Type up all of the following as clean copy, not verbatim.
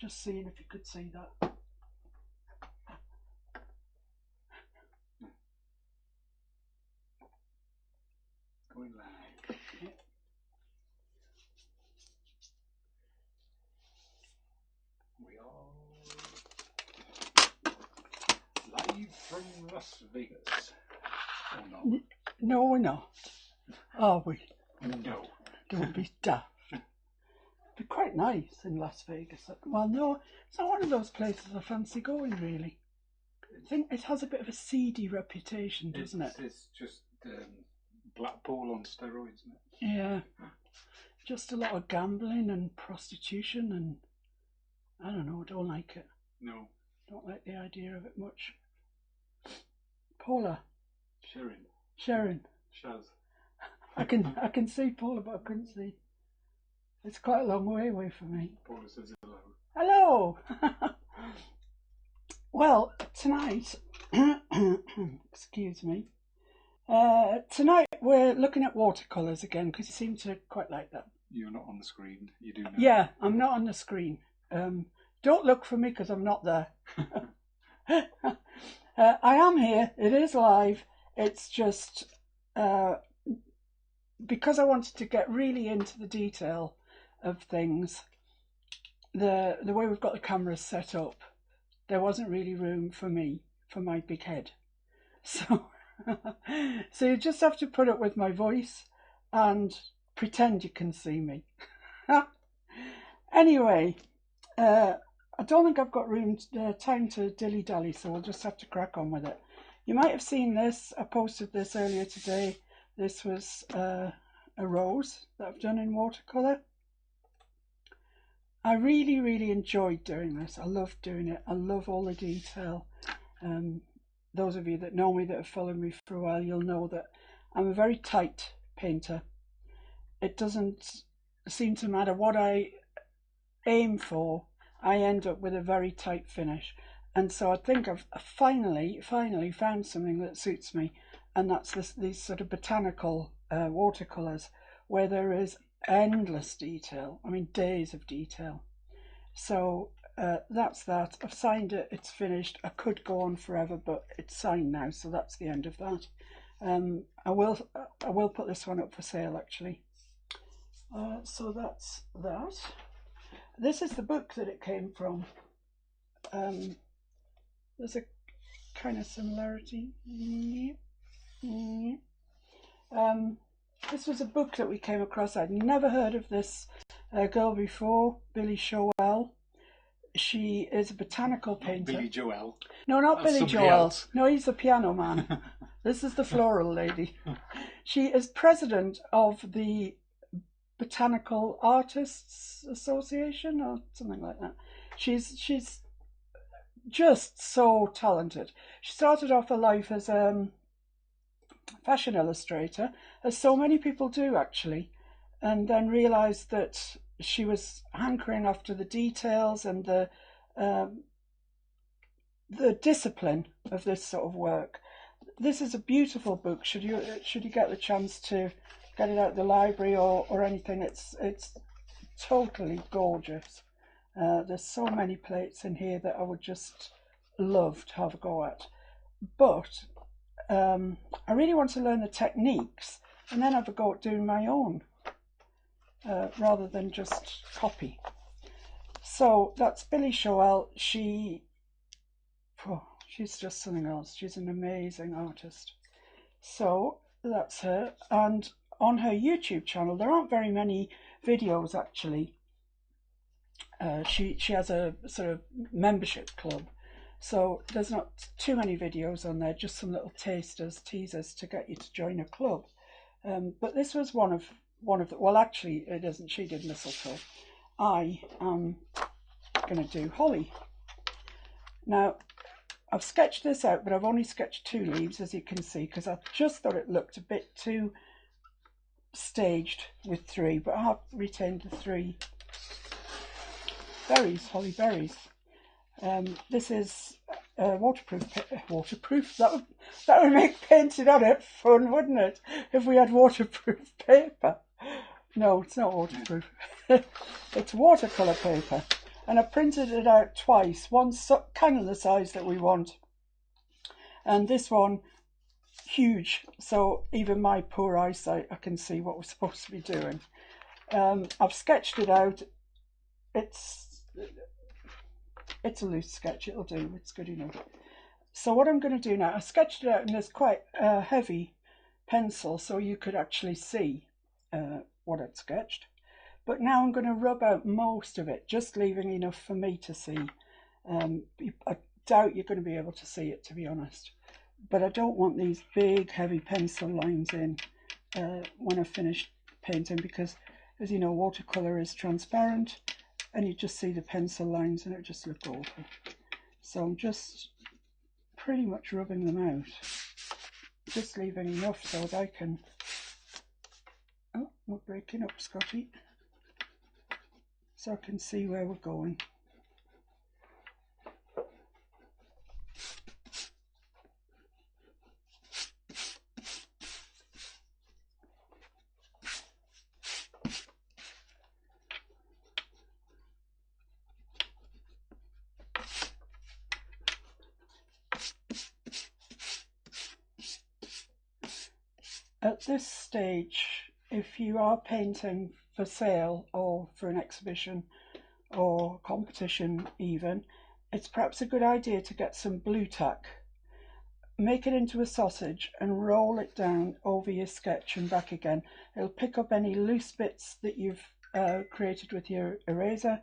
Just seeing if you could see that. Going live. Yeah. We are live from Las Vegas. Oh no. No, we're not. Are we? No. Don't be daft. It'd be quite nice in Las Vegas. Well, no, it's not one of those places I fancy going, really. I think it has a bit of a seedy reputation, doesn't it? It's just Blackpool on steroids, isn't it? Yeah. Just a lot of gambling and prostitution, and I don't know, don't like it. No. Don't like the idea of it much. Paula. Sharon. Shaz. I can see Paula, but I couldn't see. It's quite a long way away from me. Paula says hello. Hello! Well, tonight, excuse me, tonight we're looking at watercolours again, because you seem to quite like that. You're not on the screen, you do know. Yeah, I'm not on the screen. Don't look for me because I'm not there. I am here, it is live, it's just because I wanted to get really into the detail of things, the way we've got the cameras set up, there wasn't really room for me, for my big head. So, so you just have to put up with my voice and pretend you can see me. Anyway, I don't think I've got time to dilly-dally, so we'll just have to crack on with it. You might have seen this, I posted this earlier today. This was a rose that I've done in watercolour. I really, really enjoyed doing this. I love doing it. I love all the detail. Those of you that know me, that have followed me for a while, you'll know that I'm a very tight painter. It doesn't seem to matter what I aim for, I end up with a very tight finish. And so I think I've finally found something that suits me, and that's these sort of botanical watercolours where there is endless detail. I mean, days of detail. So that's that. I've signed it, it's finished. I could go on forever, but it's signed now, so that's the end of that. I will put this one up for sale, actually. So that's that. This is the book that it came from. There's a kind of similarity. This was a book that we came across. I'd never heard of this girl before, Billy Joel. She is a botanical painter. Billy Joel. No, not That's Billy Joel. Else. No, he's the piano man. This is the floral lady. She is president of the Botanical Artists Association or something like that. She's just so talented. She started off her life as a fashion illustrator, as so many people do actually, and then realised that she was hankering after the details and the discipline of this sort of work. This is a beautiful book. Should you get the chance to get it out of the library or anything, it's totally gorgeous. There's so many plates in here that I would just love to have a go at. But I really want to learn the techniques and then have a go at doing my own, rather than just copy. So that's Billy Joel. She's just something else. She's an amazing artist. So that's her. And on her YouTube channel, there aren't very many videos actually. She has a sort of membership club, so there's not too many videos on there, just some little teasers to get you to join a club. But this was one of the, well, actually it isn't. She did mistletoe. I am going to do holly. Now I've sketched this out, but I've only sketched 2 leaves, as you can see, because I just thought it looked a bit too staged with 3, but I have retained the 3 berries, holly berries. This is waterproof. That would make painting on it fun, wouldn't it? If we had waterproof paper. No, it's not waterproof. It's watercolour paper. and I printed it out twice. One's kind of the size that we want, and this one huge, so even my poor eyesight, I can see what we're supposed to be doing. I've sketched it out. It's a loose sketch, it'll do, it's good enough. So what I'm going to do now, I sketched it out in this quite heavy pencil so you could actually see what I'd sketched. But now I'm going to rub out most of it, just leaving enough for me to see. I doubt you're going to be able to see it, to be honest. But I don't want these big heavy pencil lines in when I finish painting, because as you know, watercolour is transparent and you just see the pencil lines and it just looks awful. So I'm just pretty much rubbing them out, just leaving enough so that I can... Oh, we're breaking up, Scotty. So I can see where we're going. At this stage, if you are painting for sale or for an exhibition or competition even, it's perhaps a good idea to get some blue tack, make it into a sausage and roll it down over your sketch and back again. It'll pick up any loose bits that you've created with your eraser,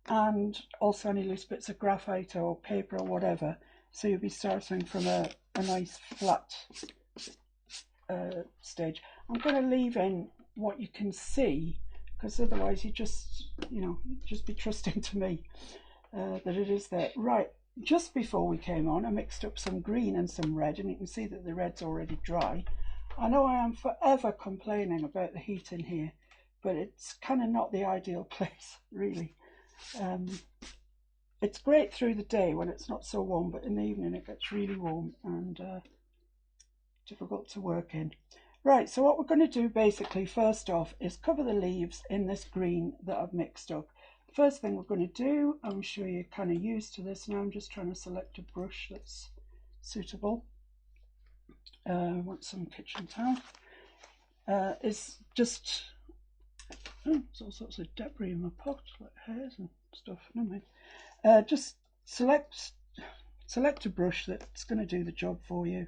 and also any loose bits of graphite or paper or whatever, so you'll be starting from a nice flat stage. I'm going to leave in what you can see, because otherwise you just, just be trusting to me that it is there. Right, just before we came on, I mixed up some green and some red, and you can see that the red's already dry. I know I am forever complaining about the heat in here, but it's kind of not the ideal place, really. It's great through the day when it's not so warm, but in the evening it gets really warm and difficult to work in. Right, so what we're going to do basically first off is cover the leaves in this green that I've mixed up. The first thing we're going to do, I'm sure you're kind of used to this now, I'm just trying to select a brush that's suitable. I want some kitchen towel. Is just, there's all sorts of debris in my pot, like hairs and stuff, never mind. Just select a brush that's going to do the job for you.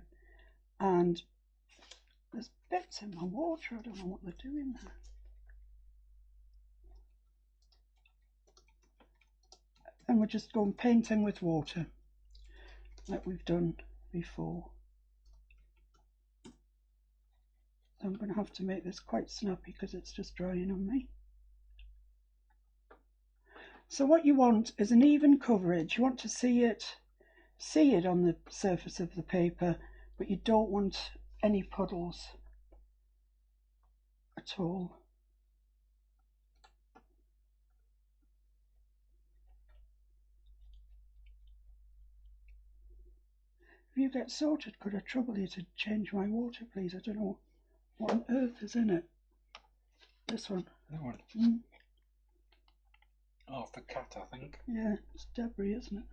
And there's bits in my water, I don't know what they're doing there. And we're just going painting with water, like we've done before. I'm going to have to make this quite snappy because it's just drying on me. So what you want is an even coverage. You want to see it on the surface of the paper, but you don't want any puddles at all. If you get sorted, could I trouble you to change my water, please? I don't know what on earth is in it. This one. That one? Mm. Oh, the cat, I think. Yeah, it's debris, isn't it?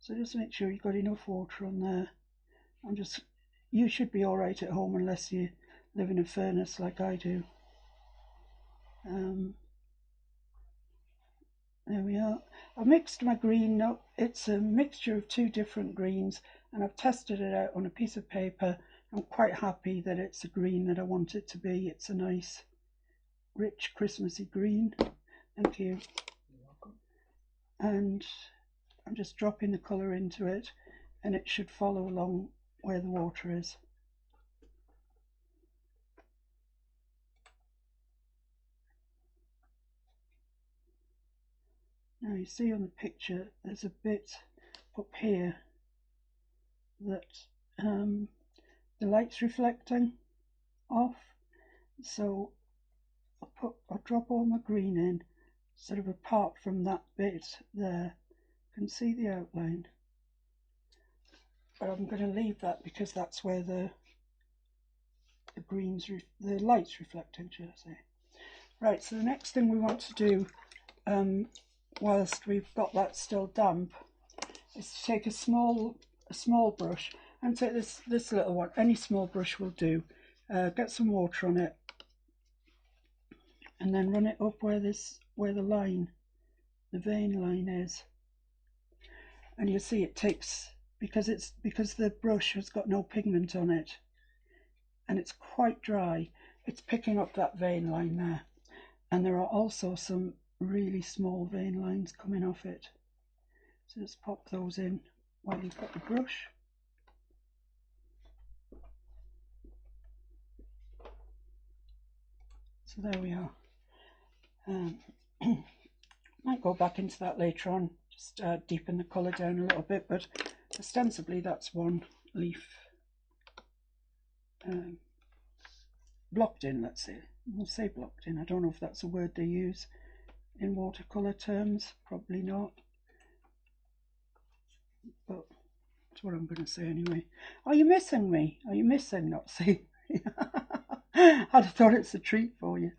So just make sure you've got enough water on there. You should be all right at home unless you live in a furnace like I do. There we are. I've mixed my green up. It's a mixture of two different greens, and I've tested it out on a piece of paper. I'm quite happy that it's a green that I want it to be. It's a nice, rich, Christmassy green. Thank you. You're welcome. And I'm just dropping the colour into it, and it should follow along where the water is. Now you see on the picture there's a bit up here that the light's reflecting off, so I'll drop all my green in sort of apart from that bit there. You can see the outline, but I'm going to leave that because that's where the light's reflecting, should I say. Right, so the next thing we want to do, whilst we've got that still damp, is to take a small brush and take this little one. Any small brush will do. Get some water on it, and then run it up where the line, the vein line is. And you'll see it takes, because the brush has got no pigment on it, and it's quite dry. It's picking up that vein line there, and there are also some really small vein lines coming off it. So just pop those in while you've got the brush. So there we are. Might go back into that later on, just deepen the colour down a little bit, but ostensibly that's one leaf blocked in, let's say. We'll say blocked in. I don't know if that's a word they use in watercolour terms, probably not. But that's what I'm going to say anyway. Are you missing me? Are you missing not seeing me? I'd have thought it's a treat for you.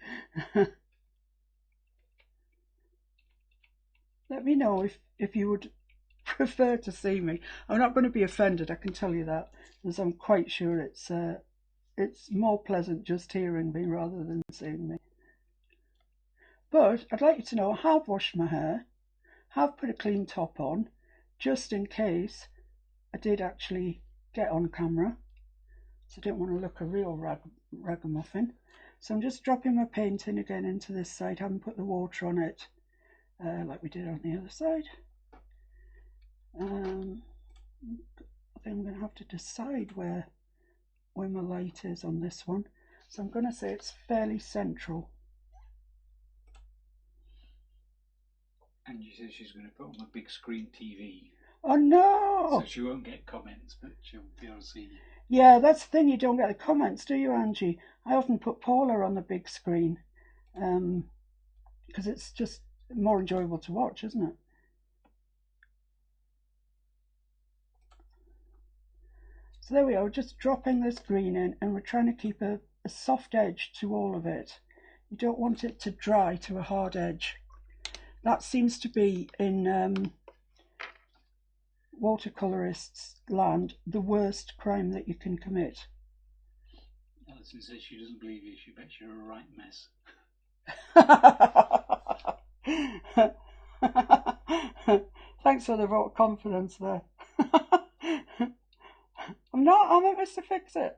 Let me know if you would prefer to see me. I'm not going to be offended, I can tell you that, as I'm quite sure it's more pleasant just hearing me rather than seeing me. But I'd like you to know I have washed my hair, have put a clean top on, just in case I did actually get on camera. So I didn't want to look a real ragamuffin. So I'm just dropping my paint in again into this side. Haven't put the water on it like we did on the other side. I think I'm going to have to decide where my light is on this one. So I'm going to say it's fairly central. And you said she's going to put on a big screen TV. Oh no! So she won't get comments, but she'll be able to see you. Yeah, that's the thing, you don't get the comments, do you, Angie? I often put Paula on the big screen because it's just more enjoyable to watch, isn't it? So there we are, just dropping this green in, and we're trying to keep a soft edge to all of it. You don't want it to dry to a hard edge. That seems to be, in watercolourists' land, the worst crime that you can commit. Alison says she doesn't believe you, she bets you're a right mess. Thanks for the vote of confidence there. I'm not Mr. Fix-It.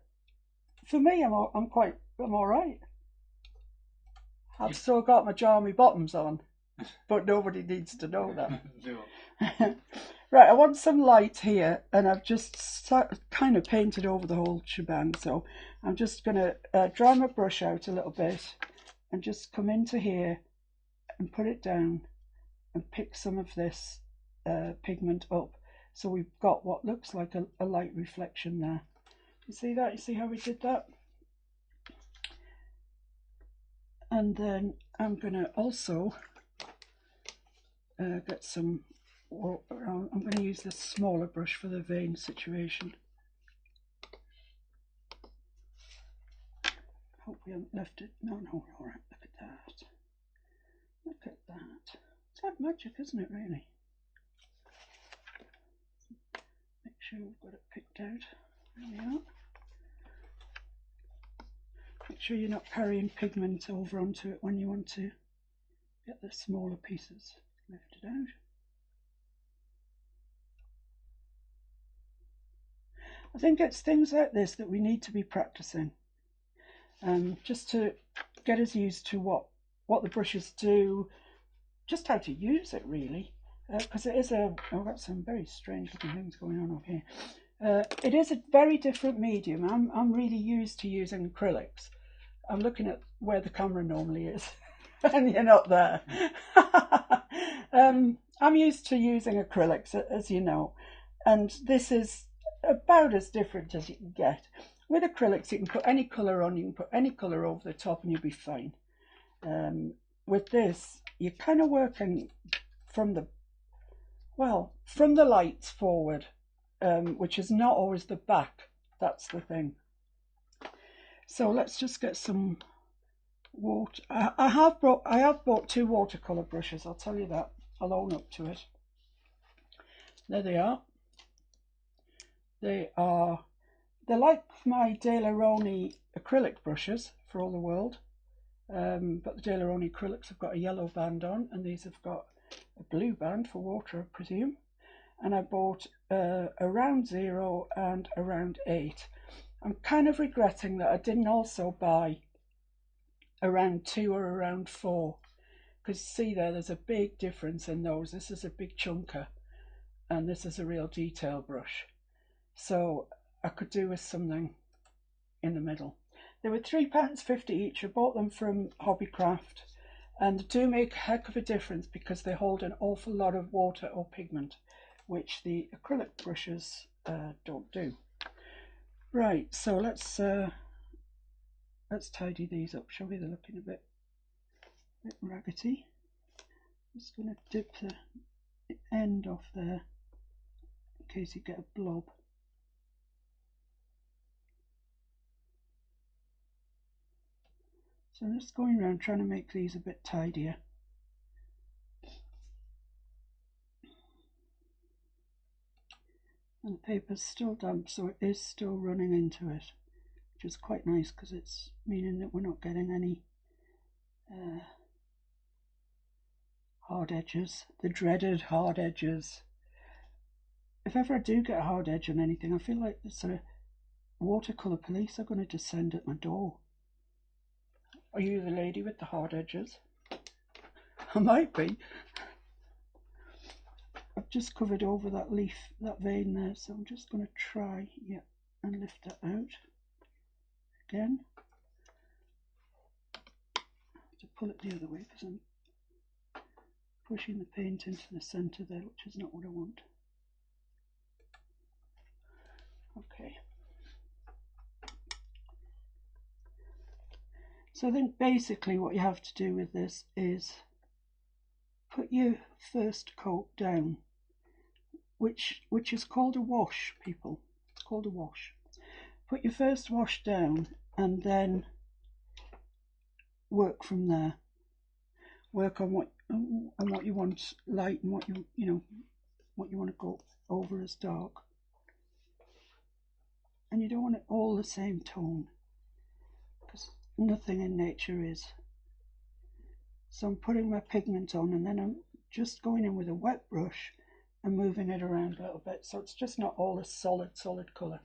For me, I'm all right. I've still got my jammy bottoms on, but nobody needs to know that. Right, I want some light here, and I've just kind of painted over the whole shebang, so I'm just going to dry my brush out a little bit and just come into here and put it down and pick some of this pigment up, so we've got what looks like a light reflection there. You see that? You see how we did that? And then I'm going to also get some, I'm going to use this smaller brush for the vein situation. Hope we haven't left it. No, we're all right. Look at that. Look at that. It's like magic, isn't it, really? Make sure we've got it picked out. There we are. Make sure you're not carrying pigment over onto it when you want to get the smaller pieces lifted out. I think it's things like this that we need to be practicing, just to get us used to what the brushes do, just how to use it really, because it is I've got some very strange looking things going on over here. It is a very different medium. I'm really used to using acrylics. I'm looking at where the camera normally is and you're not there. I'm used to using acrylics, as you know, and this is about as different as you can get. With acrylics, you can put any colour on, you can put any colour over the top and you'll be fine. With this, you're kind of working from the lights forward, which is not always the back. That's the thing. So let's just get some water. I have bought 2 watercolour brushes, I'll tell you that. I'll own up to it. There they are. They're like my Daler-Rowney acrylic brushes for all the world. But the Daler-Rowney acrylics have got a yellow band on, and these have got a blue band for water, I presume. And I bought a round 0 and a round 8. I'm kind of regretting that I didn't also buy a round 2 or a round 4, because see there's a big difference in those. This is a big chunker and this is a real detail brush, so I could do with something in the middle. They were £3.50 each. I bought them from Hobbycraft, and they do make a heck of a difference because they hold an awful lot of water or pigment, which the acrylic brushes don't do. Right, so let's tidy these up, shall we? They're looking a bit raggedy. I'm just going to dip the end off there in case you get a blob. So I'm just going around trying to make these a bit tidier. And the paper's still damp, so it is still running into it, which is quite nice because it's meaning that we're not getting any hard edges, the dreaded hard edges. If ever I do get a hard edge on anything, I feel like the sort of watercolour police are going to descend at my door. Are you the lady with the hard edges? I might be. I've just covered over that leaf, that vein there, so I'm just going to try, and lift that out again. I have to pull it the other way because I'm pushing the paint into the centre there, which is not what I want. Okay. So I think basically what you have to do with this is put your first coat down, which is called a wash, people. It's called a wash. Put your first wash down and then work from there. Work on what you want light and what you want to go over as dark. And you don't want it all the same tone, because nothing in nature is. So I'm putting my pigment on, and then I'm just going in with a wet brush and moving it around a little bit, so it's just not all a solid colour.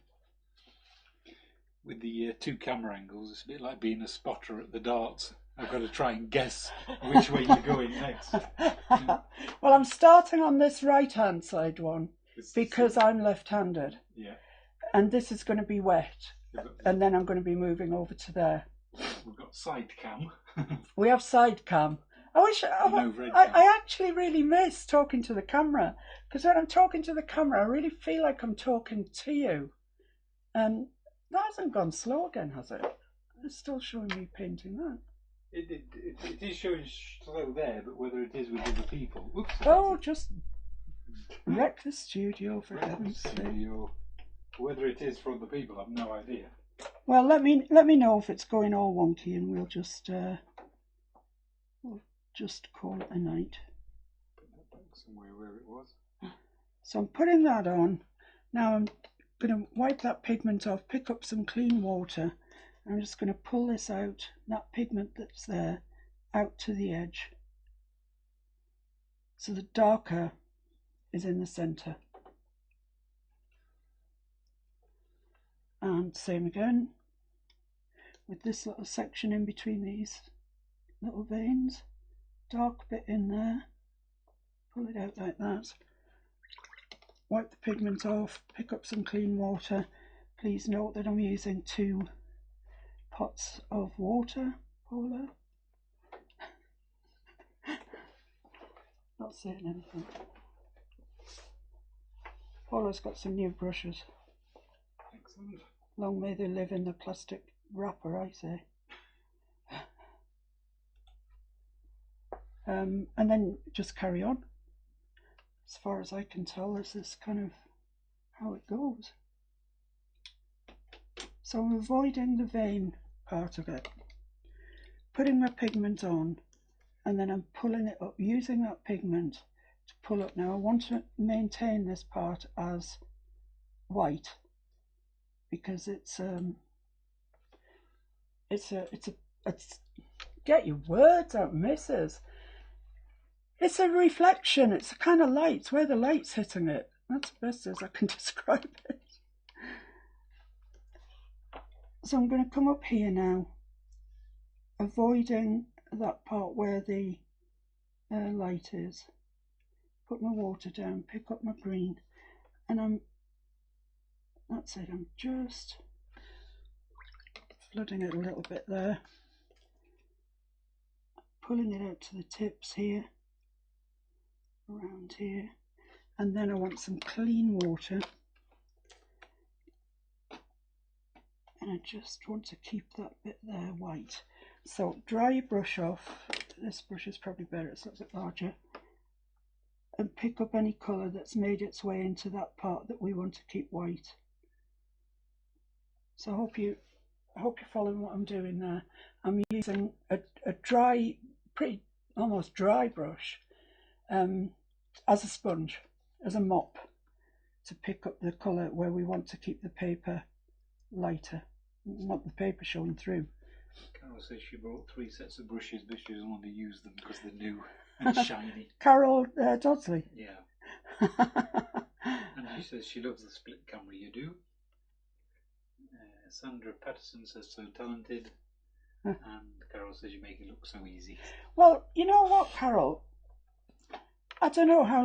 With the 2 camera angles, it's a bit like being a spotter at the darts. I've got to try and guess which way you're going next. Well, I'm starting on this right-hand side one because I'm left-handed. Yeah. And this is going to be wet, and then I'm going to be moving over to there. We've got side cam. We have side cam. I actually really miss talking to the camera, because when I'm talking to the camera, I really feel like I'm talking to you. And that hasn't gone slow again, has it? It's still showing me painting that. It is showing slow there, but whether it is with other people. Oops, oh, just wreck the studio for heaven's sake. Whether it is for other people, I've no idea. Well, let me know if it's going all wonky, and we'll just call it a night. Put that back somewhere where it was. So I'm putting that on. Now I'm going to wipe that pigment off, pick up some clean water. I'm just going to pull this out, that pigment that's there, out to the edge. So the darker is in the centre. And same again with this little section in between these little veins. Dark bit in there. Pull it out like that. Wipe the pigment off, pick up some clean water. Please note that I'm using 2 pots of water. Paula. Not saying anything. Paula's got some new brushes. Excellent. Long may they live in the plastic wrapper, I say. And then just carry on. As far as I can tell, this is kind of how it goes. So I'm avoiding the vein part of it. putting my pigment on, and then I'm pulling it up, using that pigment to pull up. Now I want to maintain this part as white because it's get your words out, missus. It's a reflection. It's a kind of light. It's where the light's hitting it. That's the best as I can describe it. So I'm going to come up here now, avoiding that part where the light is. Put my water down, pick up my green, and that's it. I'm just flooding it a little bit there, pulling it out to the tips here, around here, and then I want some clean water, and I just want to keep that bit there white. So dry your brush off. This brush is probably better, it's a little bit larger, and pick up any colour that's made its way into that part that we want to keep white. So I hope you're following what I'm doing there. I'm using a dry, pretty almost dry brush as a sponge, as a mop, to pick up the colour where we want to keep the paper lighter, not the paper showing through. Carol says she brought 3 sets of brushes, but she doesn't want to use them because they're new and shiny. Carol Dodsley? Yeah. And she says she loves the split camera you do. Sandra Patterson says so talented. And Carol says you make it look so easy. Well, you know what, Carol? I don't know how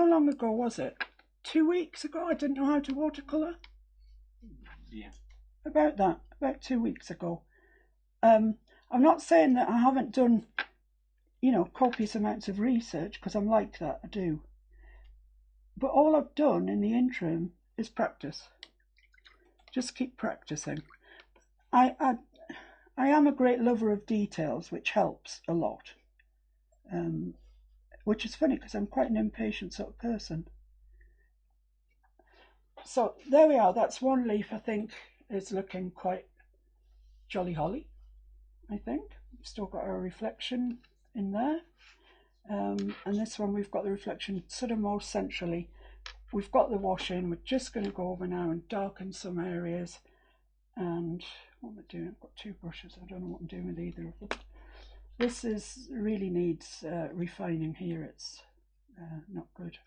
long ago was it? 2 weeks ago I didn't know how to watercolour? Yeah. About 2 weeks ago. I'm not saying that I haven't done, copious amounts of research, because I'm like that, I do. But all I've done in the interim is practice. Just keep practicing. I am a great lover of details, which helps a lot. Which is funny because I'm quite an impatient sort of person. So there we are. That's one leaf I think is looking quite jolly holly. I think we've still got our reflection in there, and this one we've got the reflection sort of more centrally. We've got the wash in. We're just going to go over now and darken some areas. And what am I doing? I've got 2 brushes. I don't know what I'm doing with either of them. This really needs refining here. It's not good.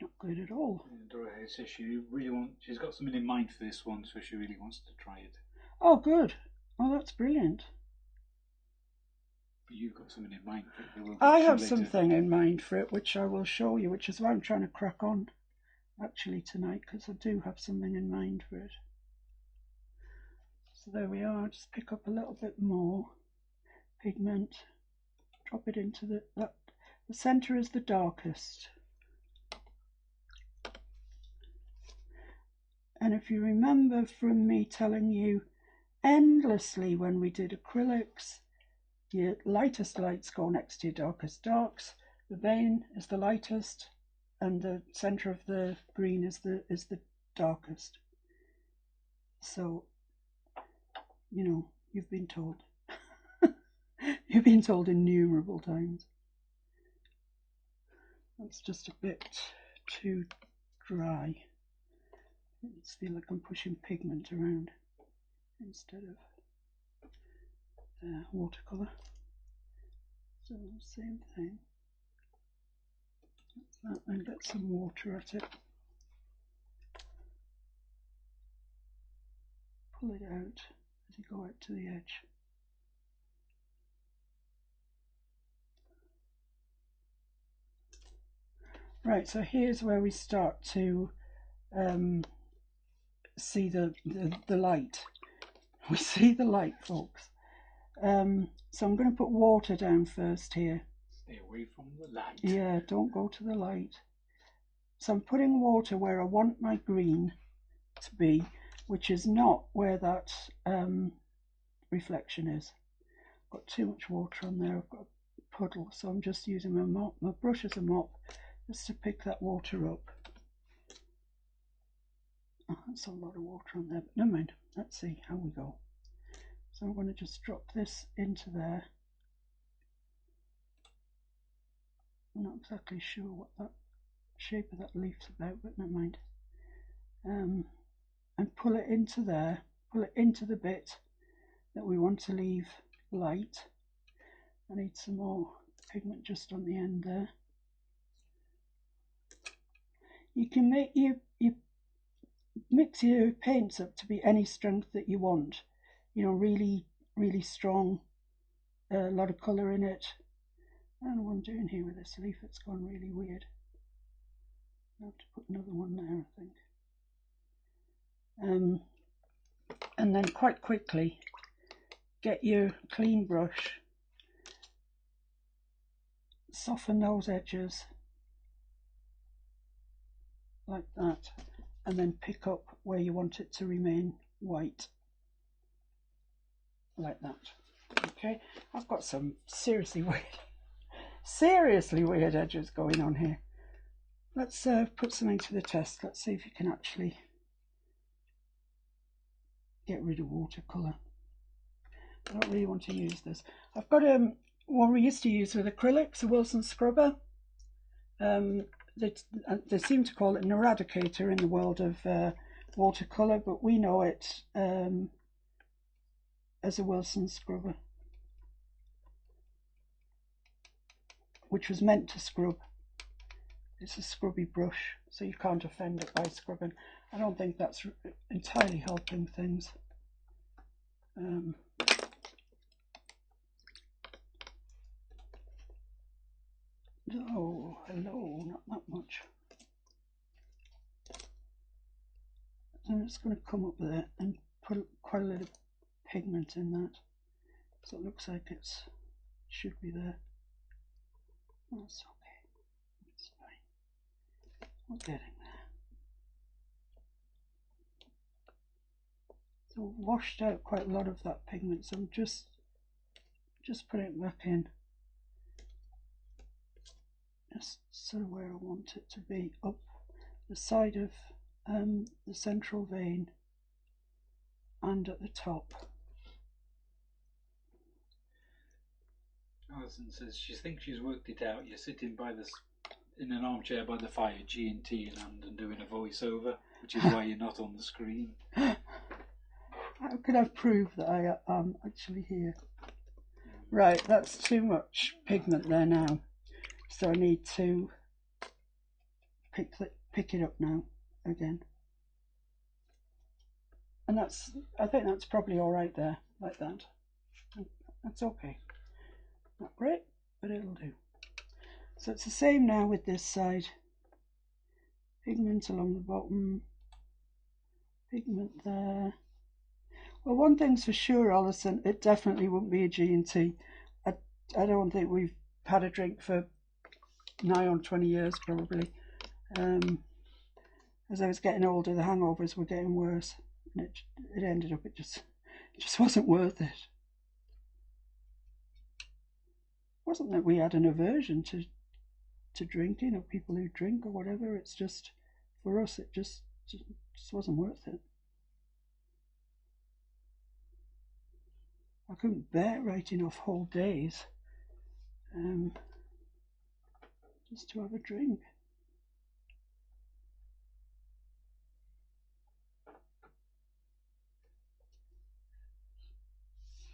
Not good at all. Dora says she's got something in mind for this one, so she really wants to try it. Oh, good. Oh, that's brilliant. But you've got something in mind for it. I have something in mind for it, which I will show you, which is why I'm trying to crack on actually tonight, because I do have something in mind for it. So there we are. Just pick up a little bit more pigment, drop it into the centre is the darkest. And if you remember from me telling you endlessly when we did acrylics, your lightest lights go next to your darkest darks. The vein is the lightest, and the centre of the green is the darkest. So, you've been told. You've been told innumerable times. That's just a bit too dry. I feel like I'm pushing pigment around instead of watercolour. So same thing. That, and get some water at it. Pull it out as you go out to the edge. Right, so here's where we start to see the light. We see the light, folks. So I'm going to put water down first here. Stay away from the light. Yeah, don't go to the light. So I'm putting water where I want my green to be, which is not where that reflection is. I've got too much water on there. I've got a puddle, so I'm just using my mop, my brush as a mop, just to pick that water up. Oh, that's a lot of water on there, but never mind. Let's see how we go. So So I'm going to just drop this into there. I'm not exactly sure what that shape of that leaf's about, but never mind. And pull it into there, pull it into the bit that we want to leave light. I need some more pigment just on the end there. You can make you mix your paints up to be any strength that you want. You know, really strong, a lot of colour in it. I don't know what I'm doing here with this leaf, it's gone really weird. I have to put another one there, I think. And then quite quickly get your clean brush, soften those edges like that, and then pick up where you want it to remain white, like that. Okay, I've got some seriously weird edges going on here. Let's put something to the test. Let's see if you can actually get rid of watercolour. I don't really want to use this. I've got what we used to use with acrylics, a Wilson scrubber. They seem to call it an eradicator in the world of watercolour, but we know it as a Wilson scrubber, which was meant to scrub. It's a scrubby brush, so you can't offend it by scrubbing. I don't think that's entirely helping things. Oh, hello, not that much. I'm just going to come up there and put quite a little pigment in that, so it looks like it should be there. That's okay, it's fine. We're getting there. So I've washed out quite a lot of that pigment, so I'm just putting it back in. Just sort of where I want it to be, up the side of the central vein and at the top. Alison says she thinks she's worked it out. You're sitting in an armchair by the fire, G&T in hand, and doing a voiceover, which is why you're not on the screen. How can I prove that I am actually here? Right, that's too much pigment there now. So I need to pick it up now again. And I think that's probably all right there, like that. That's okay. Not great, but it'll do. So it's the same now with this side. Pigment along the bottom, pigment there. Well, one thing's for sure, Alison, it definitely wouldn't be a G&T. I don't think we've had a drink for nigh on 20 years probably. As I was getting older, the hangovers were getting worse, and it ended up it just wasn't worth it. It wasn't that we had an aversion to drinking or people who drink or whatever. It's just, for us, it just wasn't worth it. I couldn't bear writing off whole days just to have a drink.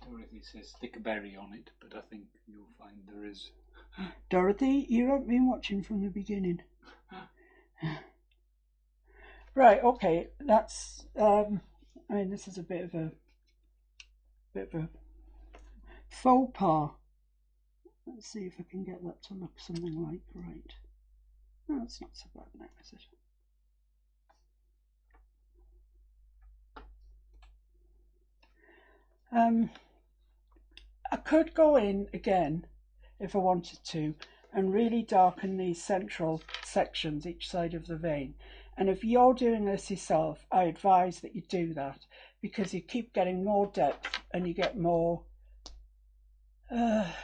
Dorothy says stick a berry on it, but I think you'll find there is. Dorothy, you haven't been watching from the beginning. Right, okay, that's I mean, this is a bit of a faux pas. Let's see if I can get that to look something like right. No, it's not so bad now, is it? I could go in again if I wanted to and really darken these central sections each side of the vein. And if you're doing this yourself, I advise that you do that, because you keep getting more depth and you get more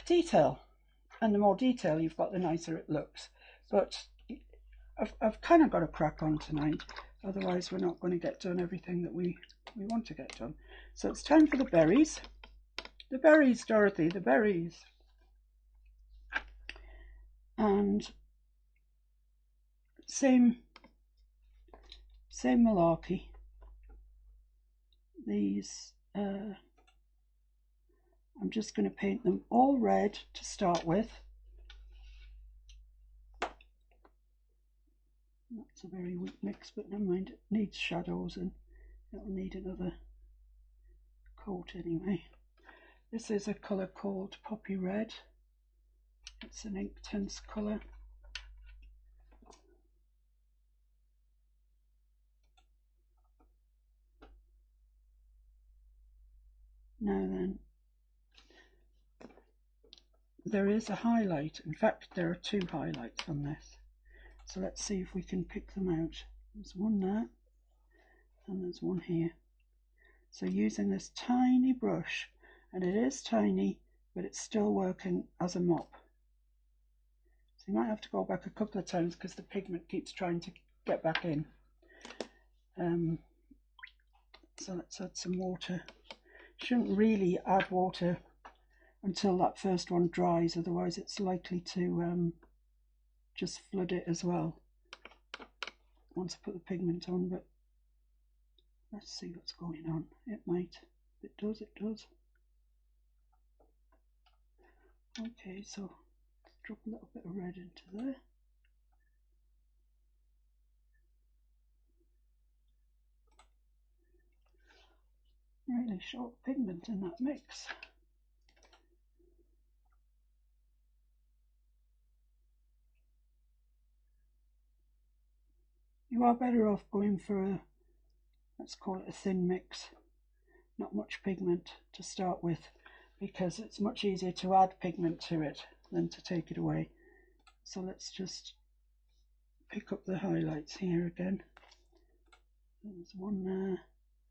detail. And the more detail you've got, the nicer it looks. But I've kind of got a crack on tonight, otherwise we're not going to get done everything that we want to get done. So it's time for the berries. The berries, Dorothy, the berries. And same malarkey. These, I'm just going to paint them all red to start with. That's a very weak mix, but never mind, it needs shadows and it'll need another coat anyway. This is a colour called Poppy Red. It's an Inktense colour. Now then, there is a highlight. In fact, there are two highlights on this. So let's see if we can pick them out. There's one there, and there's one here. So using this tiny brush, and it is tiny, but it's still working as a mop. So you might have to go back a couple of times because the pigment keeps trying to get back in. So let's add some water. Shouldn't really add water until that first one dries, otherwise it's likely to just flood it as well once I put the pigment on, but let's see what's going on. It might. It does. Okay, so drop a little bit of red into there. Really short pigment in that mix. You are better off going for a, let's call it a thin mix, not much pigment to start with, because it's much easier to add pigment to it than to take it away. So let's just pick up the highlights here again. There's one there,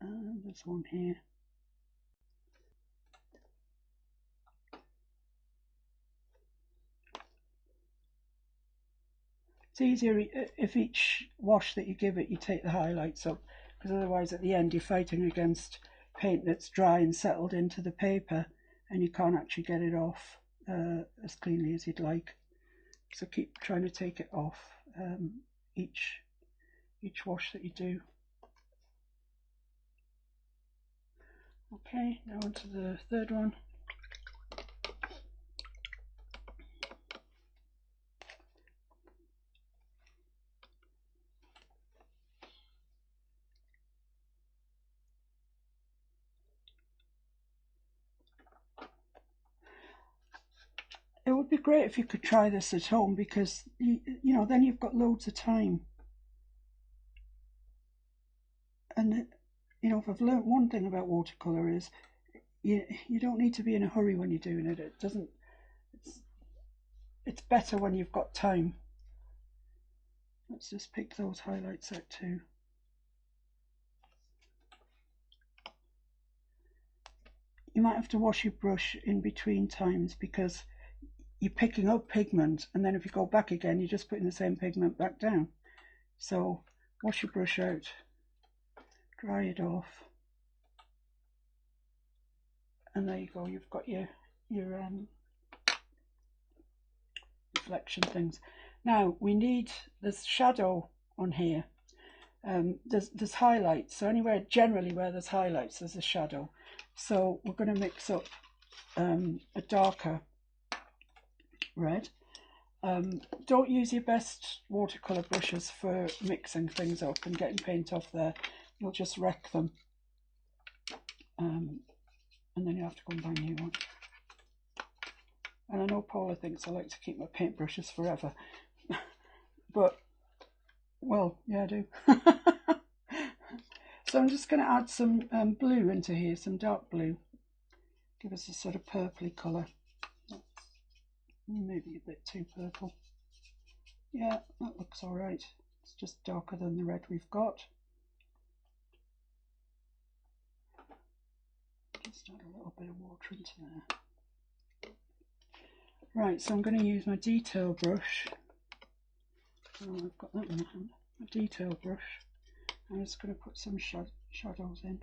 and there's one here. It's easier if each wash that you give it, you take the highlights up, because otherwise at the end you're fighting against paint that's dry and settled into the paper, and you can't actually get it off as cleanly as you'd like. So keep trying to take it off each wash that you do. Okay, now onto the third one. It would be great if you could try this at home, because you know, then you've got loads of time. And you know, if I've learnt one thing about watercolour is you don't need to be in a hurry when you're doing it. It's better when you've got time. Let's just pick those highlights out too. You might have to wash your brush in between times, because you're picking up pigment, and then if you go back again, you're just putting the same pigment back down. So wash your brush out, dry it off, and there you go, you've got your reflection things. Now we need this shadow on here. There's highlights, so anywhere generally where there's highlights there's a shadow. So we're going to mix up a darker red. Don't use your best watercolour brushes for mixing things up and getting paint off there. You'll just wreck them, and then you have to go and buy a new one. And I know Paula thinks I like to keep my paintbrushes forever, but well, yeah, I do. So I'm just going to add some blue into here, some dark blue. Give us a sort of purpley colour. Maybe a bit too purple. Yeah, that looks alright. It's just darker than the red we've got. Just add a little bit of water into there. Right, so I'm going to use my detail brush. Oh, I've got that in my hand. A detail brush. I'm just going to put some shadows in.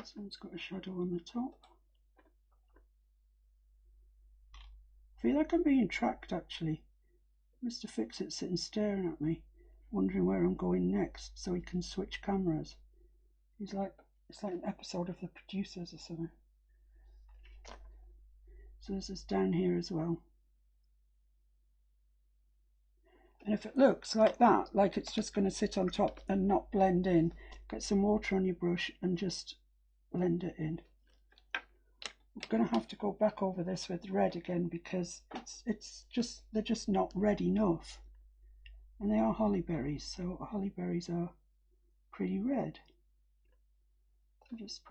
This one's got a shadow on the top. I feel like I'm being tracked actually. Mr. Fix-It's sitting staring at me, wondering where I'm going next so he can switch cameras. It's like an episode of The Producers or something. So this is down here as well. And if it looks like that, like it's just going to sit on top and not blend in, get some water on your brush and just blend it in. I'm going to have to go back over this with red again because they're just not red enough. And they are holly berries, so holly berries are pretty red. I'll just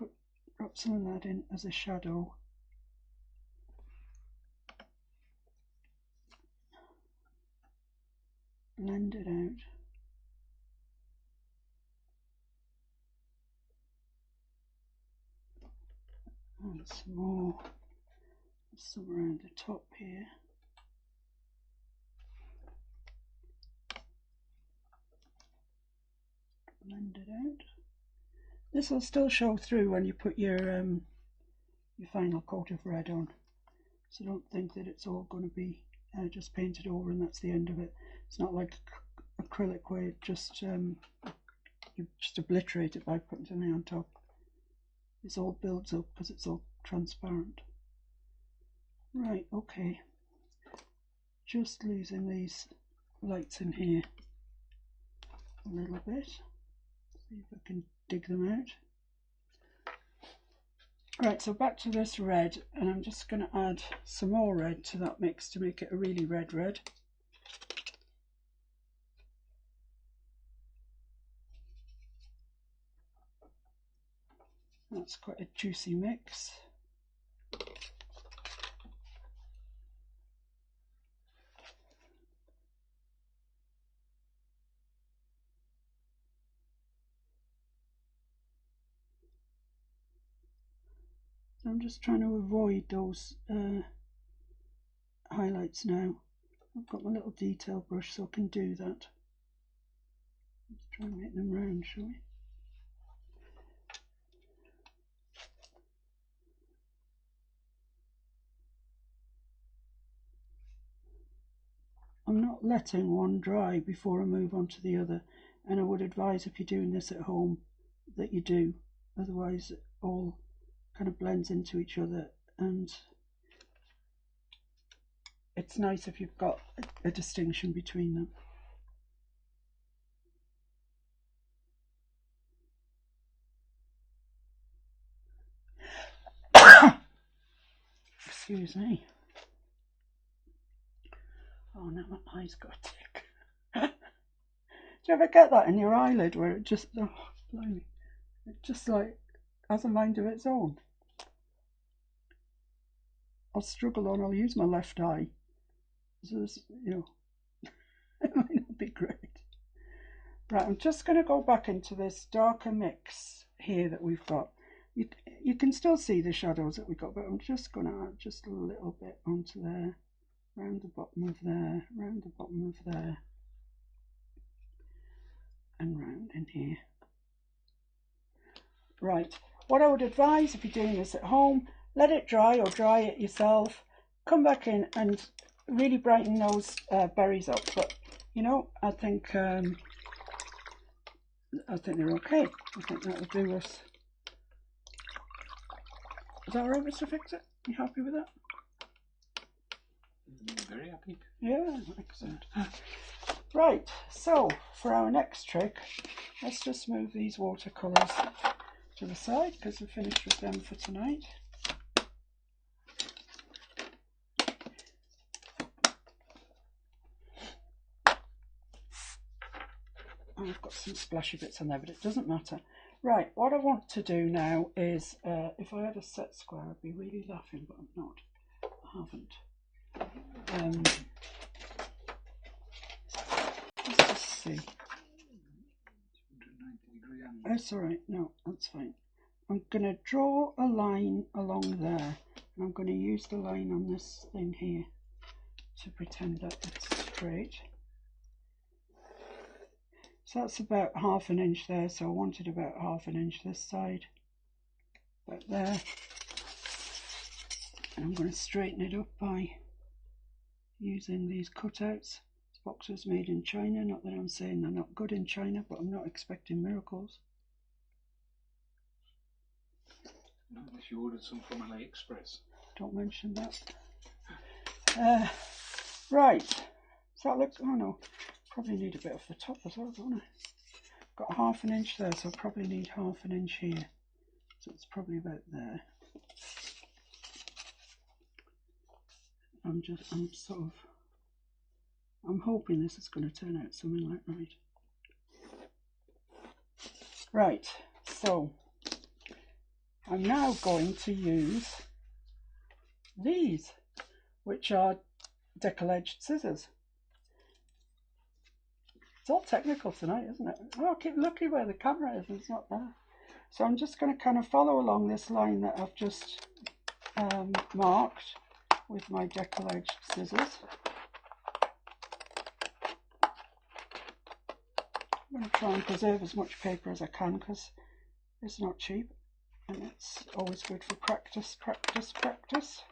drop some of that in as a shadow. Blend it out. And some more, some around the top here. Blend it out. This will still show through when you put your final coat of red on. So don't think that it's all going to be just painted over and that's the end of it. It's not like acrylic where it just you just obliterate it by putting something on top. This all builds up because it's all transparent. Right, okay. Just losing these lights in here a little bit. See if I can dig them out. Right, so back to this red, and I'm just going to add some more red to that mix to make it a really red red. That's quite a juicy mix. So I'm just trying to avoid those highlights now. I've got my little detail brush so I can do that. Let's try and make them round, shall we? I'm not letting one dry before I move on to the other, and I would advise if you're doing this at home that you do, otherwise it all kind of blends into each other, and it's nice if you've got a distinction between them. Excuse me. Oh, now my eye's got a tick. Do you ever get that in your eyelid where it just, oh, blimey, it just like has a mind of its own? I'll struggle on, I'll use my left eye. So this, you know, it might not be great. Right, I'm just going to go back into this darker mix here that we've got. You can still see the shadows that we got, but I'm just going to add just a little bit onto there, round the bottom of there, round the bottom of there, and round in here. Right, what I would advise if you're doing this at home, let it dry or dry it yourself, come back in and really brighten those berries up. But you know, I think they're okay. I think that'll do us. Is that alright, Mr. Fix-It? You happy with that? Very happy. Yeah, excellent. Right, so for our next trick, let's just move these watercolours to the side because we're finished with them for tonight. Oh, I've got some splashy bits on there, but it doesn't matter. Right, what I want to do now is, if I had a set square, I'd be really laughing, but I'm not. I haven't. Let's just see. That's alright, no, that's fine. I'm going to draw a line along there, and I'm going to use the line on this thing here to pretend that it's straight. So that's about 1/2 inch there, so I wanted about 1/2 inch this side. But there. And I'm going to straighten it up by using these cutouts. This box was made in China, not that I'm saying they're not good in China, but I'm not expecting miracles. Not unless you ordered some from AliExpress. Don't mention that. Right, so that looks, oh no, probably need a bit off the top as well, don't I? Got 1/2 inch there, so I probably need 1/2 inch here. So it's probably about there. I'm hoping this is going to turn out something like right. Right, so I'm now going to use these, which are deckle-edged scissors. It's all technical tonight, isn't it? Oh, keep looking where the camera is, it's not there. So I'm just going to kind of follow along this line that I've just marked with my deckle-edged scissors. I'm going to try and preserve as much paper as I can because it's not cheap and it's always good for practice, practice, practice.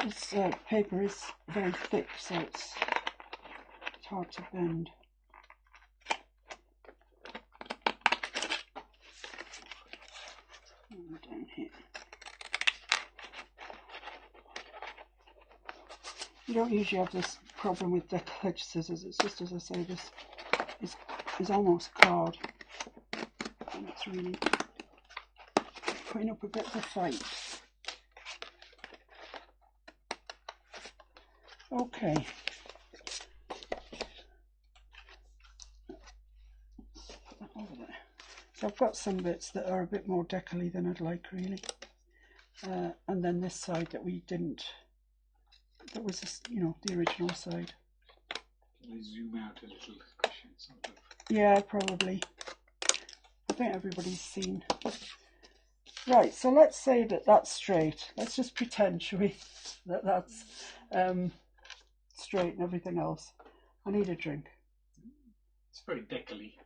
This paper is very thick, so it's hard to bend. And down here. You don't usually have this problem with deckle-edged scissors. It's just, as I say, this is almost card, and it's really putting up a bit of a fight. Okay. Put that over there. So I've got some bits that are a bit more deckly than I'd like, really. And then this side that we didn't, that was, you know, the original side. Can we zoom out a little? Yeah, probably. I think everybody's seen. Right, so let's say that that's straight. Let's just pretend, shall we, that that's straight and everything else. I need a drink. It's very deckly.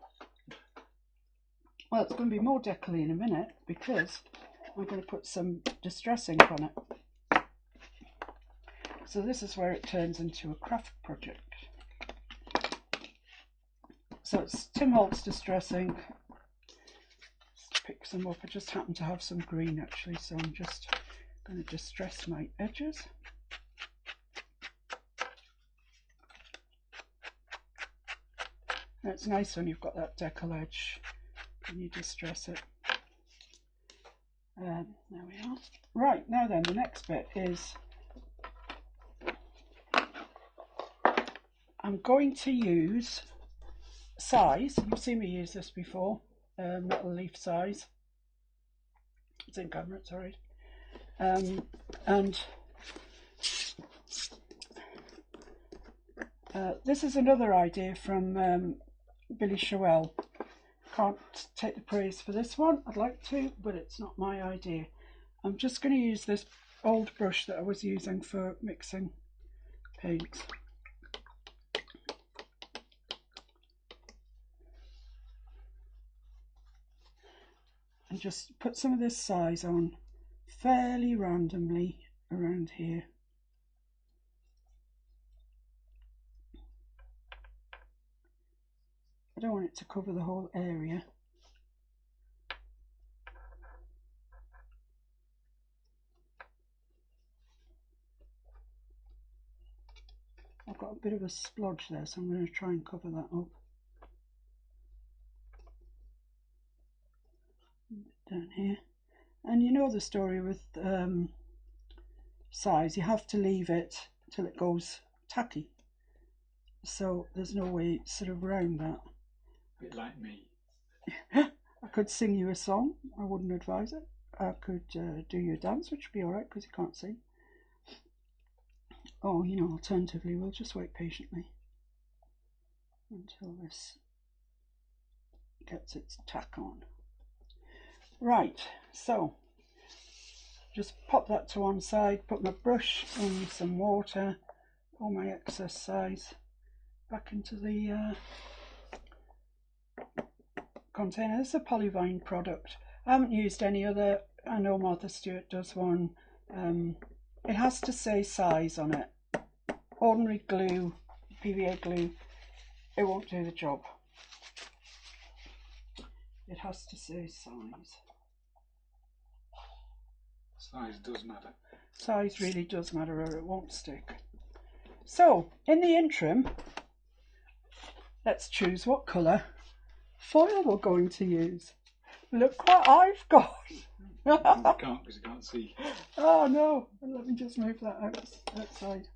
Well, it's going to be more deckly in a minute because I'm going to put some distress ink on it. So this is where it turns into a craft project. So it's Tim Holtz distress ink. Let's pick some up. I just happen to have some green actually, so I'm just going to distress my edges. And it's nice when you've got that deckle edge and you distress it. There we are. Right, now then, the next bit is I'm going to use size. You've seen me use this before, metal leaf size. It's in camera, sorry. This is another idea from Billy Showell. Can't take the praise for this one. I'd like to, but it's not my idea. I'm just going to use this old brush that I was using for mixing paints. And just put some of this size on fairly randomly around here. I don't want it to cover the whole area. I've got a bit of a splodge there, so I'm going to try and cover that up. Down here. And you know the story with size, you have to leave it till it goes tacky. So there's no way sort of around that. A bit like me. I could sing you a song, I wouldn't advise it. I could do you a dance, which would be alright because you can't see. Oh, you know, alternatively, we'll just wait patiently until this gets its tack on. Right, so Just pop that to one side, put my brush in some water, pour my excess size back into the container. This is a Polyvine product. I haven't used any other. I know Martha Stewart does one. It has to say size on it. Ordinary glue, PVA glue, it won't do the job. It has to say size. Size does matter. Size really does matter, or it won't stick. So, in the interim, let's choose what colour foil we're going to use. Look what I've got. You can't, because you can't see. Oh no, let me just move that outside.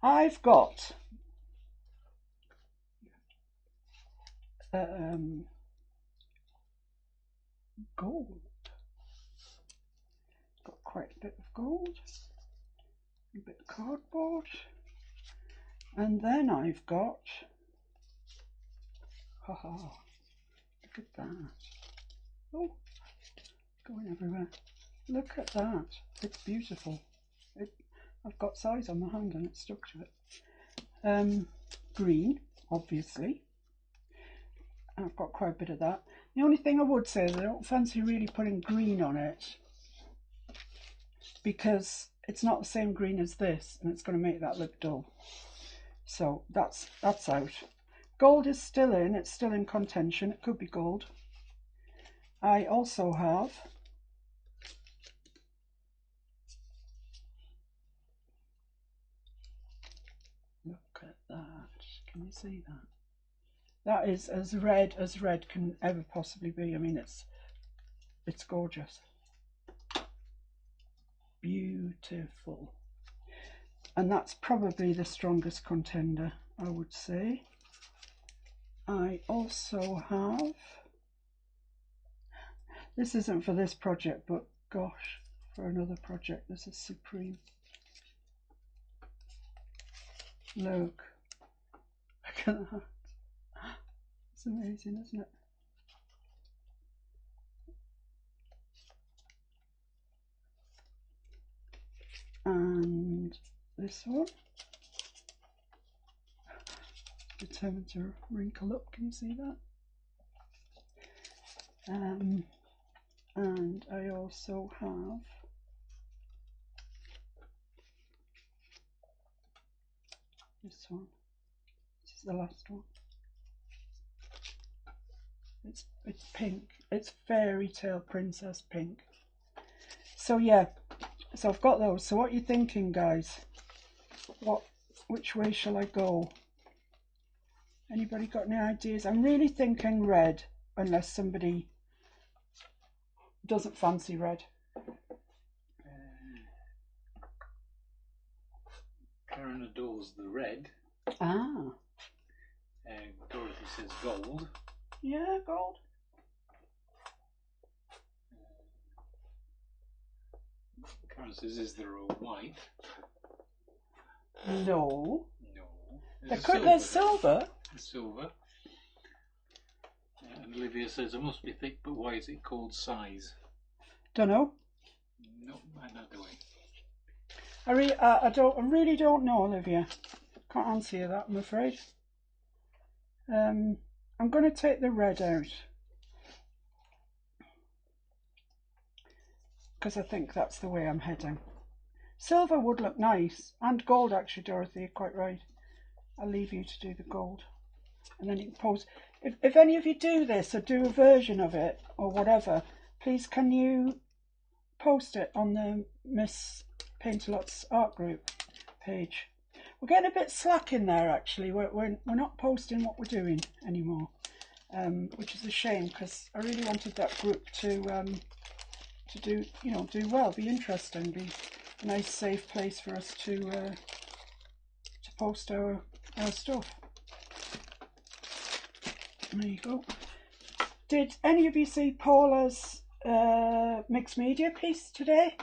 I've got gold. Got quite a bit of gold, a bit of cardboard, and then I've got, haha, look at that. Oh, going everywhere. Look at that. It's beautiful. I've got size on my hand and it's stuck to it. Green, obviously. I've got quite a bit of that. The only thing I would say is I don't fancy really putting green on it, because it's not the same green as this, and it's going to make that look dull. So that's out. Gold is still in. It's still in contention. It could be gold. I also have look at that. Can you see that? That is as red can ever possibly be. I mean, it's gorgeous. Beautiful. And that's probably the strongest contender, I would say. I also have, this isn't for this project, but gosh, for another project, this is supreme. Look at that. It's amazing, isn't it? And this one, determined to wrinkle up, can you see that? And I also have this one. This is the last one. It's pink. It's fairy tale princess pink. So yeah, so I've got those. So what are you thinking, guys? Which way shall I go? Anybody got any ideas? I'm really thinking red, unless somebody doesn't fancy red. Karen adores the red. Ah. Dorothy says gold. Yeah, gold. Karen says, is there a white? No. No. There's silver. Silver. And Olivia says, it must be thick, but why is it called size? Don't know. No, I know the way. I really don't know, Olivia. Can't answer you that, I'm afraid. I'm going to take the red out, because I think that's the way I'm heading. Silver would look nice, and gold actually, Dorothy, you're quite right. I'll leave you to do the gold, and then you can post. If any of you do this or do a version of it or whatever, please can you post it on the Miss Paintalot's art group page. We're getting a bit slack in there, actually. We're not posting what we're doing anymore, which is a shame, because I really wanted that group to do, you know, do well, be interesting, be a nice safe place for us to post our stuff. There you go. Did any of you see Paula's mixed media piece today?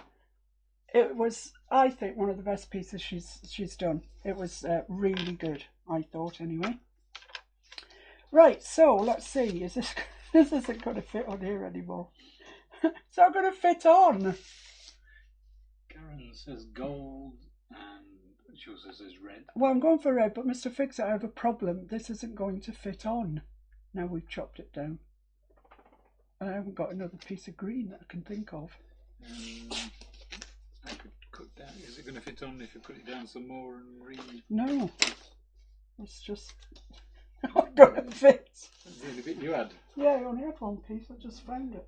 It was, I think, one of the best pieces she's done. It was really good, I thought, anyway. Right, so let's see. Is this This isn't going to fit on here anymore. It's not going to fit on. Karen says gold and shows us as red. Well, I'm going for red, but Mr. Fix-It, I have a problem. This isn't going to fit on. Now we've chopped it down. And I haven't got another piece of green that I can think of. I could cut down. Is it going to fit on if you cut it down some more and No. It's just not going to fit. That's the only bit you had? Yeah, I only had one piece. I just found it.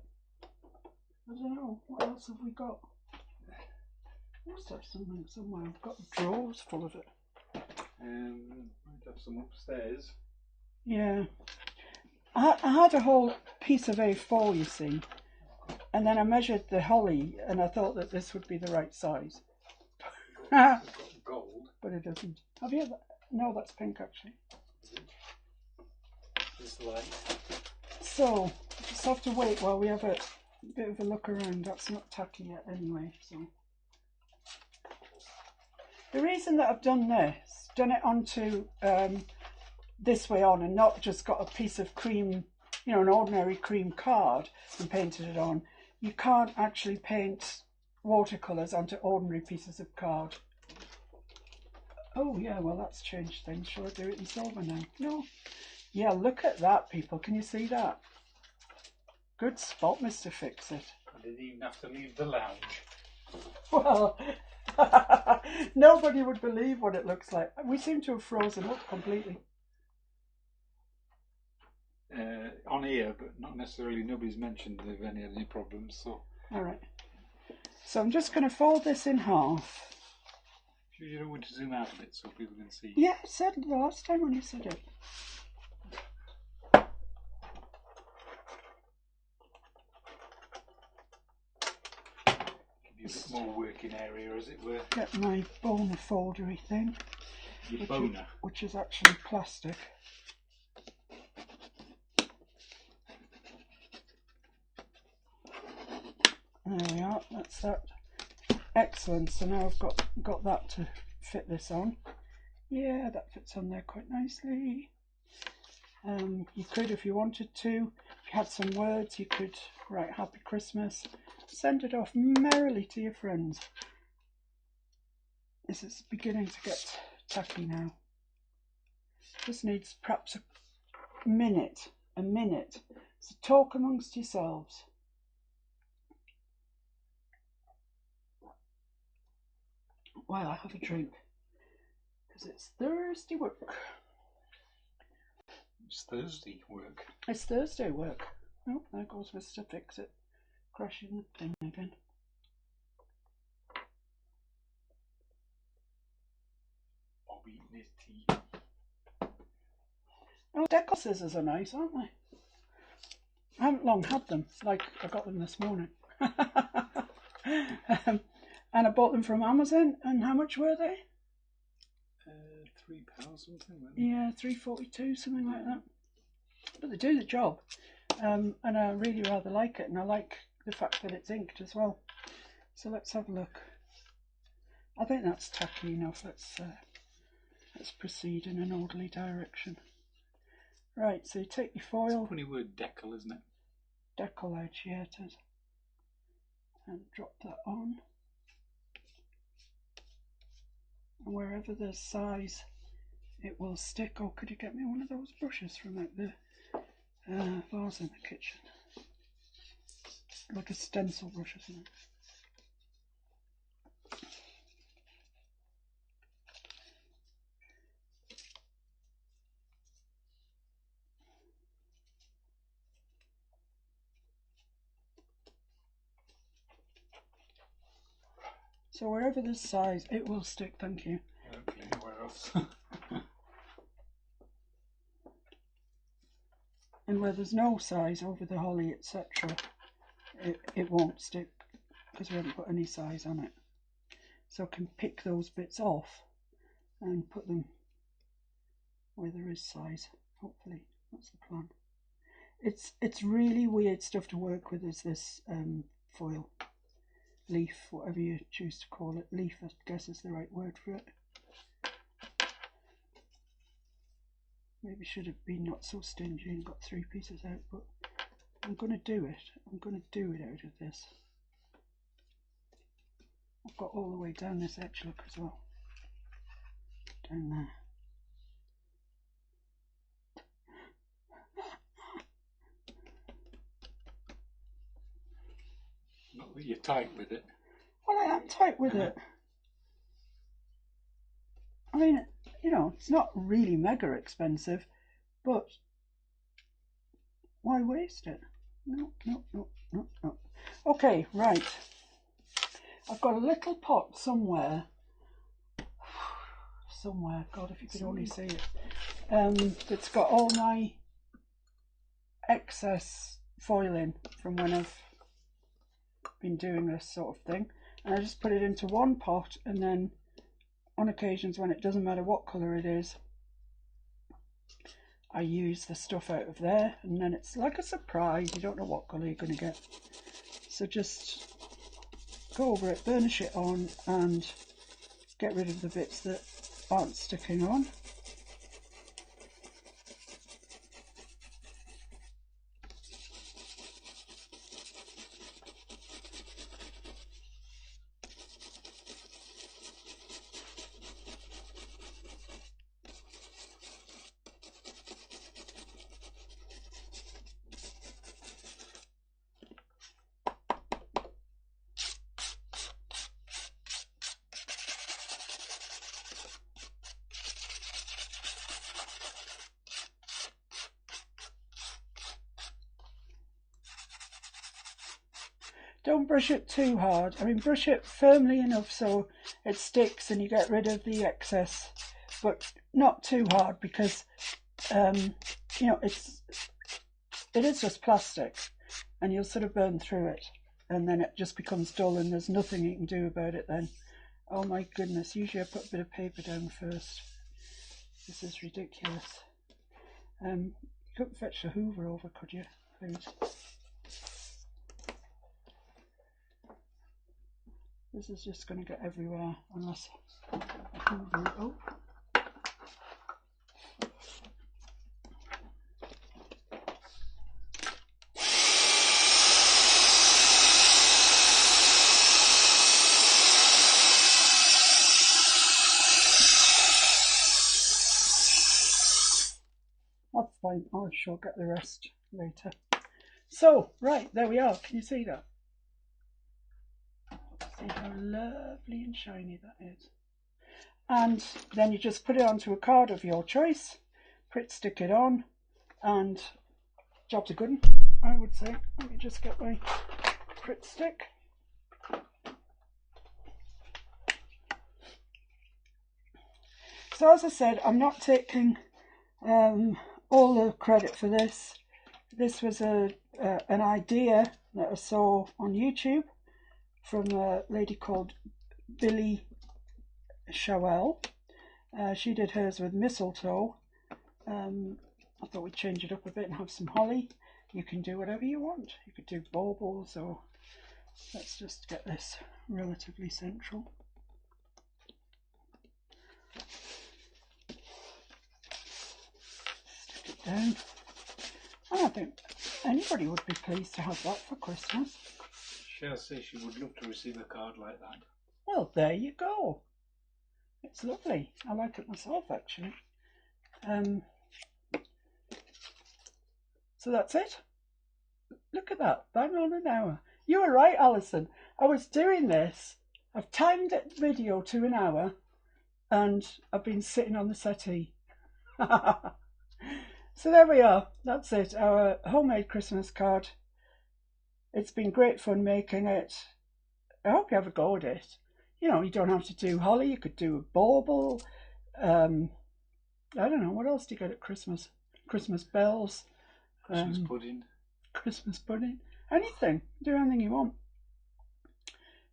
I don't know. What else have we got? I must have something somewhere. I've got drawers full of it. Might have some upstairs. Yeah. I had a whole piece of A4, you see, and then I measured the holly and I thought that this would be the right size. It's got gold. But it isn't. Have you ever? No, that's pink actually. It's light. So, just have to wait while we have a bit of a look around. That's not tacky yet anyway, so. The reason that I've done it onto this way on and not just got a piece of cream, you know, an ordinary cream card and painted it on. You can't actually paint watercolours onto ordinary pieces of card. Oh yeah, well that's changed things. Shall I do it in silver now? No. Yeah, look at that, people. Can you see that? Good spot, Mr. Fix-It. I didn't even have to leave the lounge. Well, nobody would believe what it looks like. We seem to have frozen up completely. On here, but not necessarily. Nobody's mentioned they've any problems. So. All right. So I'm just going to fold this in half. You don't want to zoom out a bit so people can see. Yeah, I said it the last time when you said it. Give you a bit more working area, as it were. Get my boner foldery thing. Your boner? Which is actually plastic. There we are, that's that. Excellent, so now I've got that to fit this on. Yeah, that fits on there quite nicely. You could, if you wanted to, if you had some words, you could write Happy Christmas, send it off merrily to your friends. This is beginning to get tacky now. Just needs perhaps a minute. So talk amongst yourselves. While I have a drink, because it's Thursday work. It's Thursday work. It's Thursday work. Oh, there goes Mr. Fix-It, crashing the thing again. Bob eating his tea. Oh, deco scissors are nice, aren't they? I haven't long had them, like I got them this morning. And I bought them from Amazon, and how much were they? £3 something. Yeah, £3.42, something like that. But they do the job, and I really rather like it, and I like the fact that it's inked as well. So let's have a look. I think that's tacky enough. Let's proceed in an orderly direction. Right, so you take your foil. It's a funny word, decal, isn't it? Decollage, yeah, it is. And drop that on. And wherever there's size, it will stick. Oh, could you get me one of those brushes from out the vase in the kitchen? Like a stencil brush or something. So wherever there's size, it will stick, thank you. Hopefully anywhere else. And where there's no size over the holly, etc., it won't stick because we haven't put any size on it. So I can pick those bits off and put them where there is size, hopefully. That's the plan. It's really weird stuff to work with, is this foil. Leaf, whatever you choose to call it. Leaf, I guess, is the right word for it. Maybe should have been not so stingy and got 3 pieces out, but I'm going to do it. I'm going to do it out of this. I've got all the way down this edge, look, as well. Down there. Not that you're tight with it. Well, I am tight with it. I mean, you know, it's not really mega expensive, but why waste it? No, no, no, no, no. Okay, right. I've got a little pot somewhere. Somewhere, God, if you could only see it. It's got all my excess foiling from when I've been doing this sort of thing. And I just put it into one pot, and then on occasions when it doesn't matter what colour it is, I use the stuff out of there, and then it's like a surprise. You don't know what colour you're going to get. So just go over it, burnish it on, and get rid of the bits that aren't sticking on. Don't brush it too hard. I mean, brush it firmly enough so it sticks and you get rid of the excess, but not too hard, because you know, it is just plastic, and you'll sort of burn through it, and then it just becomes dull, and there's nothing you can do about it then. Oh my goodness! Usually I put a bit of paper down first. This is ridiculous. You couldn't fetch the Hoover over, could you, please? This is just going to get everywhere unless I hoover it up. That's fine. I shall get the rest later. So, right, there we are. Can you see that? See how lovely and shiny that is. And then you just put it onto a card of your choice, stick it on, and job's a good one, I would say. Let me just get my Pritt stick. So as I said, I'm not taking all the credit for this. This was an idea that I saw on YouTube from a lady called Billy Shawell. She did hers with mistletoe. I thought we'd change it up a bit and have some holly. You can do whatever you want. You could do baubles, or let's just get this relatively central. Stick it down. And I think anybody would be pleased to have that for Christmas. She'll say she would love to receive a card like that. Well, there you go. It's lovely. I like it myself, actually. So that's it. Look at that. Bang on an hour. You were right, Alison. I was doing this. I've timed the video to an hour, and I've been sitting on the settee. So there we are. That's it. Our homemade Christmas card. It's been great fun making it. I hope you have a go at it. You know, you don't have to do holly. You could do a bauble. I don't know. What else do you get at Christmas? Christmas bells. Christmas pudding. Christmas pudding. Anything. Do anything you want.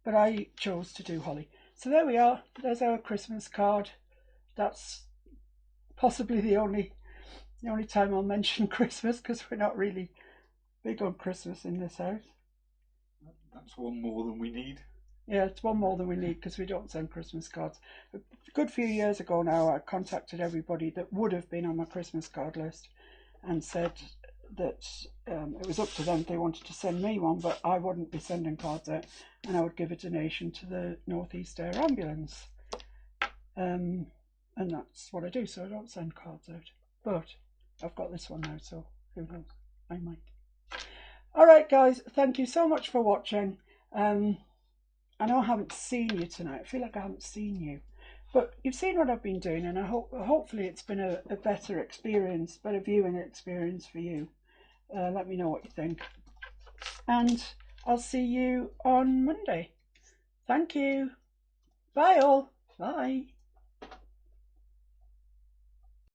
But I chose to do holly. So there we are. There's our Christmas card. That's possibly the only time I'll mention Christmas, because we're not really big on Christmas in this house. That's one more than we need. Yeah, it's one more than we need, because we don't send Christmas cards. A good few years ago now, I contacted everybody that would have been on my Christmas card list and said, that it was up to them if they wanted to send me one, but I wouldn't be sending cards out, and I would give a donation to the North East Air Ambulance. And that's what I do, so I don't send cards out. But I've got this one now, so who knows? I might. Alright guys, thank you so much for watching. I know I haven't seen you tonight. I feel like I haven't seen you. But you've seen what I've been doing, and hopefully it's been a better experience, better viewing experience for you. Let me know what you think. And I'll see you on Monday. Thank you. Bye all. Bye.